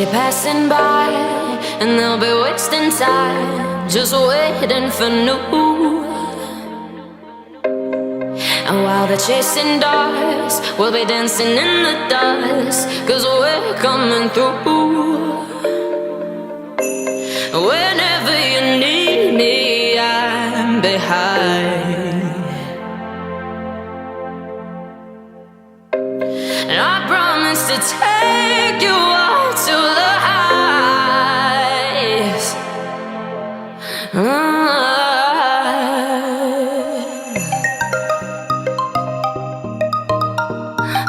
be passing by, and they'll be wasting time, just waiting for new. And while they're chasing dogs, we'll be dancing in the dust, 'cause we're coming through. Whenever you need me, I'm behind. And I promise to take you out to the heights.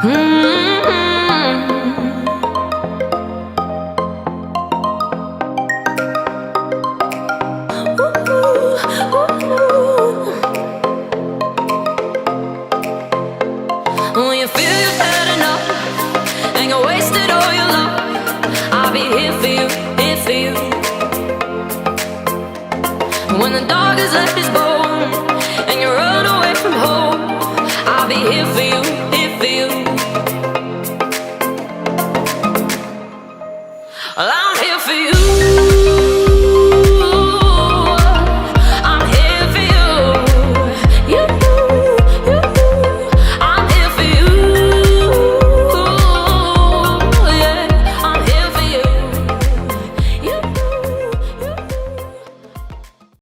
Mm-hmm.